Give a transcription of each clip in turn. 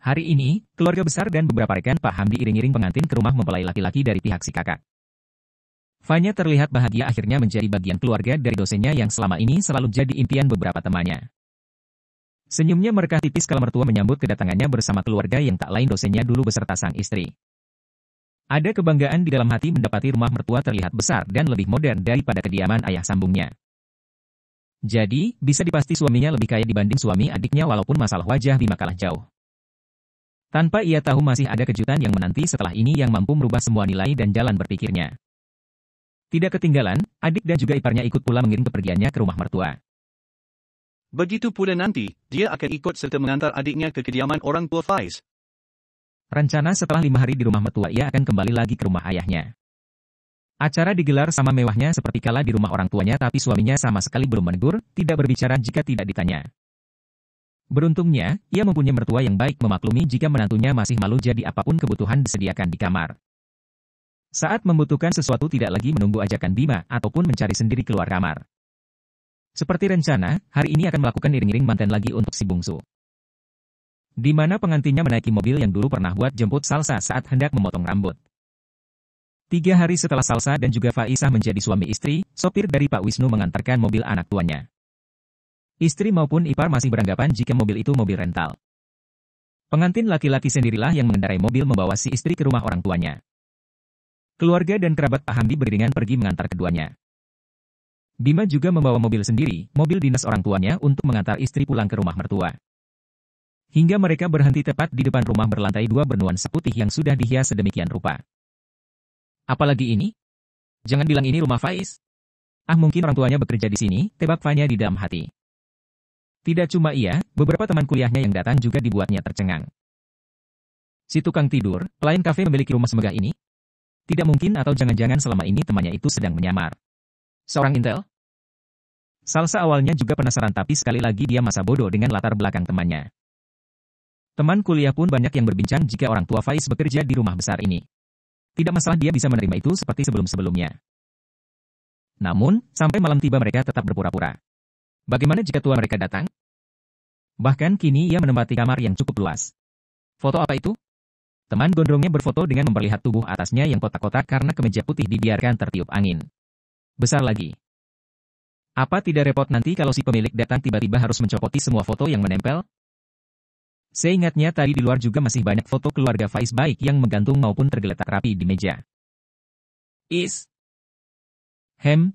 Hari ini, keluarga besar dan beberapa rekan Pak Hamdi iring-iring pengantin ke rumah mempelai laki-laki dari pihak si kakak. Fanya terlihat bahagia akhirnya menjadi bagian keluarga dari dosennya yang selama ini selalu jadi impian beberapa temannya. Senyumnya merekah tipis kala mertua menyambut kedatangannya bersama keluarga yang tak lain dosennya dulu beserta sang istri. Ada kebanggaan di dalam hati mendapati rumah mertua terlihat besar dan lebih modern daripada kediaman ayah sambungnya. Jadi, bisa dipasti suaminya lebih kaya dibanding suami adiknya walaupun masalah wajah Bima kalah jauh. Tanpa ia tahu masih ada kejutan yang menanti setelah ini yang mampu merubah semua nilai dan jalan berpikirnya. Tidak ketinggalan, adik dan juga iparnya ikut pula mengiring kepergiannya ke rumah mertua. Begitu pula nanti, dia akan ikut serta mengantar adiknya ke kediaman orang tua Faiz. Rencana setelah 5 hari di rumah mertua ia akan kembali lagi ke rumah ayahnya. Acara digelar sama mewahnya seperti kala di rumah orang tuanya tapi suaminya sama sekali belum menegur, tidak berbicara jika tidak ditanya. Beruntungnya, ia mempunyai mertua yang baik memaklumi jika menantunya masih malu jadi apapun kebutuhan disediakan di kamar. Saat membutuhkan sesuatu tidak lagi menunggu ajakan Bima ataupun mencari sendiri keluar kamar. Seperti rencana, hari ini akan melakukan iring-iring manten lagi untuk si bungsu. Di mana pengantinnya menaiki mobil yang dulu pernah buat jemput Salsa saat hendak memotong rambut. 3 hari setelah Salsa dan juga Faisah menjadi suami istri, sopir dari Pak Wisnu mengantarkan mobil anak tuanya. Istri maupun ipar masih beranggapan jika mobil itu mobil rental. Pengantin laki-laki sendirilah yang mengendarai mobil membawa si istri ke rumah orang tuanya. Keluarga dan kerabat Pak Hamdi beriringan pergi mengantar keduanya. Bima juga membawa mobil sendiri, mobil dinas orang tuanya untuk mengantar istri pulang ke rumah mertua. Hingga mereka berhenti tepat di depan rumah berlantai 2 bernuansa putih yang sudah dihias sedemikian rupa. Apalagi ini? Jangan bilang ini rumah Faiz. Mungkin orang tuanya bekerja di sini, tebak Fanya di dalam hati. Tidak cuma ia, beberapa teman kuliahnya yang datang juga dibuatnya tercengang. Si tukang tidur, pelayan kafe memiliki rumah semegah ini? Tidak mungkin atau jangan-jangan selama ini temannya itu sedang menyamar. Seorang intel? Salsa awalnya juga penasaran tapi sekali lagi dia masa bodoh dengan latar belakang temannya. Teman kuliah pun banyak yang berbincang jika orang tua Faiz bekerja di rumah besar ini. Tidak masalah dia bisa menerima itu seperti sebelum-sebelumnya. Namun, sampai malam tiba mereka tetap berpura-pura. Bagaimana jika tua mereka datang? Bahkan kini ia menempati kamar yang cukup luas. Foto apa itu? Teman gondrongnya berfoto dengan memperlihat tubuh atasnya yang kotak-kotak karena kemeja putih dibiarkan tertiup angin. Besar lagi. Apa tidak repot nanti kalau si pemilik datang tiba-tiba harus mencopoti semua foto yang menempel? Seingatnya tadi di luar juga masih banyak foto keluarga Faiz baik yang menggantung maupun tergeletak rapi di meja.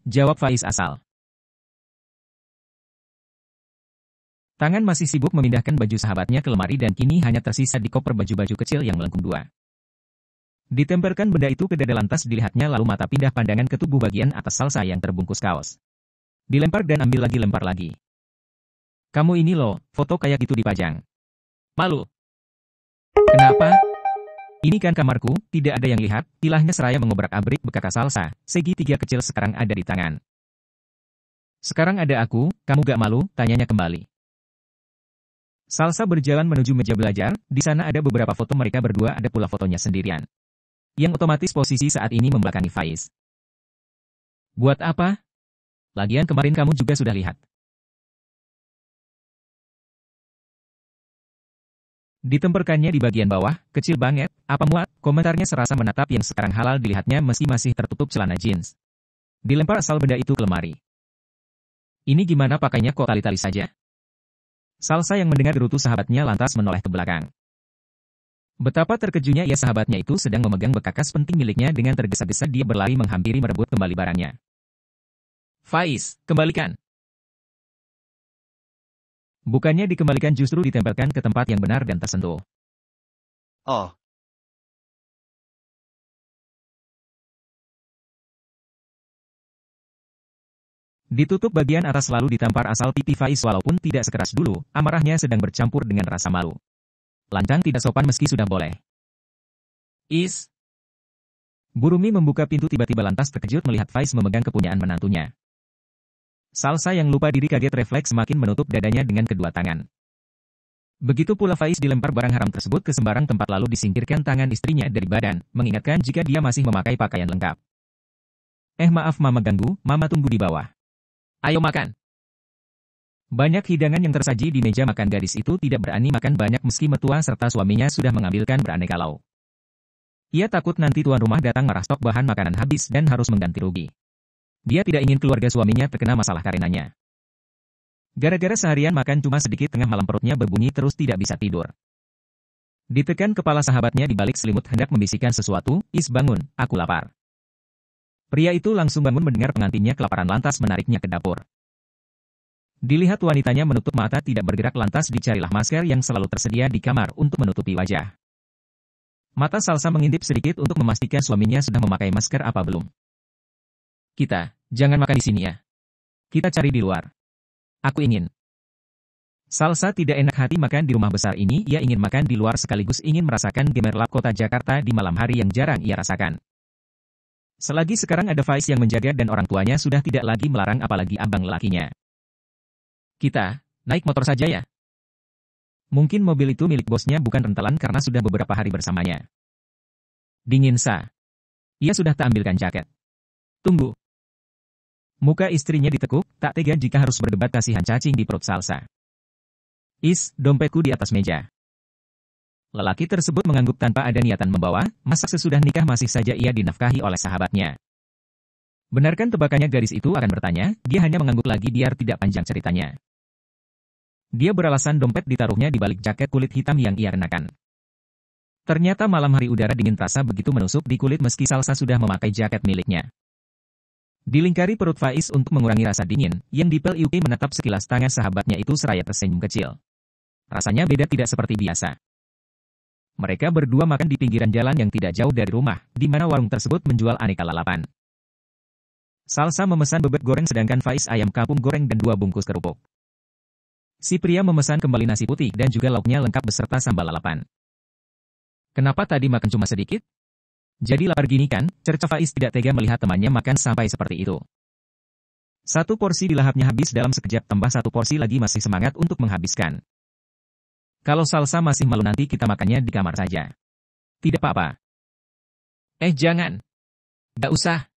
Jawab Faiz asal. Tangan masih sibuk memindahkan baju sahabatnya ke lemari dan kini hanya tersisa di koper baju-baju kecil yang melengkung 2. Ditempelkan benda itu ke dada lantas dilihatnya lalu mata pindah pandangan ke tubuh bagian atas Salsa yang terbungkus kaos. Dilempar dan ambil lagi lempar lagi. Kamu ini loh, foto kayak gitu dipajang. Malu. Kenapa? Ini kan kamarku, tidak ada yang lihat, tilahnya seraya mengobrak-abrik bekaka Salsa, segitiga kecil sekarang ada di tangan. Sekarang ada aku, kamu gak malu, tanyanya kembali. Salsa berjalan menuju meja belajar, di sana ada beberapa foto mereka berdua ada pula fotonya sendirian. Yang otomatis posisi saat ini membelakangi Faiz. Buat apa? Lagian kemarin kamu juga sudah lihat. Ditemperkannya di bagian bawah, kecil banget, apa muat, komentarnya serasa menatap yang sekarang halal dilihatnya meski masih tertutup celana jeans. Dilempar asal benda itu ke lemari. Ini gimana pakainya kok tali-tali saja? Salsa yang mendengar gerutu sahabatnya lantas menoleh ke belakang. Betapa terkejutnya ia sahabatnya itu sedang memegang bekakas penting miliknya dengan tergesa-gesa dia berlari menghampiri merebut kembali barangnya. Faiz, kembalikan. Bukannya dikembalikan justru ditempelkan ke tempat yang benar dan tersentuh. Oh. Ditutup bagian atas lalu ditampar asal pipi Faiz walaupun tidak sekeras dulu, amarahnya sedang bercampur dengan rasa malu. Lancang tidak sopan meski sudah boleh. Burumi membuka pintu tiba-tiba lantas terkejut melihat Faiz memegang kepunyaan menantunya. Salsa yang lupa diri kaget refleks semakin menutup dadanya dengan kedua tangan. Begitu pula Faiz dilempar barang haram tersebut ke sembarang tempat lalu disingkirkan tangan istrinya dari badan, mengingatkan jika dia masih memakai pakaian lengkap. Maaf mama ganggu, mama tunggu di bawah. Ayo makan. Banyak hidangan yang tersaji di meja makan gadis itu tidak berani makan banyak meski mertua serta suaminya sudah mengambilkan beraneka lauk. Ia takut nanti tuan rumah datang marah stok bahan makanan habis dan harus mengganti rugi. Dia tidak ingin keluarga suaminya terkena masalah karenanya. Gara-gara seharian makan cuma sedikit tengah malam perutnya berbunyi terus tidak bisa tidur. Ditekan kepala sahabatnya di balik selimut hendak membisikkan sesuatu, "Is bangun, aku lapar." Pria itu langsung bangun mendengar pengantinnya kelaparan lantas menariknya ke dapur. Dilihat wanitanya menutup mata tidak bergerak lantas dicarilah masker yang selalu tersedia di kamar untuk menutupi wajah. Mata Salsa mengintip sedikit untuk memastikan suaminya sudah memakai masker apa belum. "Kita, jangan makan di sini ya. Kita cari di luar. Aku ingin." Salsa tidak enak hati makan di rumah besar ini, ia ingin makan di luar sekaligus ingin merasakan gemerlap kota Jakarta di malam hari yang jarang ia rasakan. Selagi sekarang ada Faiz yang menjaga dan orang tuanya sudah tidak lagi melarang apalagi abang lelakinya. "Kita, naik motor saja ya." Mungkin mobil itu milik bosnya bukan rentalan karena sudah beberapa hari bersamanya. Dingin sa. Ia sudah tak ambilkan jaket. "Tunggu." Muka istrinya ditekuk, tak tega jika harus berdebat kasihan cacing di perut Salsa. "Is, dompetku di atas meja." Lelaki tersebut mengangguk tanpa ada niatan membawa, masa sesudah nikah masih saja ia dinafkahi oleh sahabatnya. Benarkan tebakannya gadis itu akan bertanya, dia hanya mengangguk lagi biar tidak panjang ceritanya. Dia beralasan dompet ditaruhnya di balik jaket kulit hitam yang ia kenakan. Ternyata malam hari udara dingin terasa begitu menusuk di kulit meski Salsa sudah memakai jaket miliknya. Dilingkari perut Faiz untuk mengurangi rasa dingin, yang dipel Yuki menatap sekilas tangan sahabatnya itu seraya tersenyum kecil. Rasanya beda tidak seperti biasa. Mereka berdua makan di pinggiran jalan yang tidak jauh dari rumah, di mana warung tersebut menjual aneka lalapan. Salsa memesan bebek goreng sedangkan Faiz ayam kampung goreng dan 2 bungkus kerupuk. Si pria memesan kembali nasi putih dan juga lauknya lengkap beserta sambal lalapan. "Kenapa tadi makan cuma sedikit? Jadi lapar gini kan?" cerca Faiz tidak tega melihat temannya makan sampai seperti itu. 1 porsi dilahapnya habis dalam sekejap tambah 1 porsi lagi masih semangat untuk menghabiskan. "Kalau Salsa masih malu nanti kita makannya di kamar saja." "Tidak apa-apa." Jangan. Gak usah,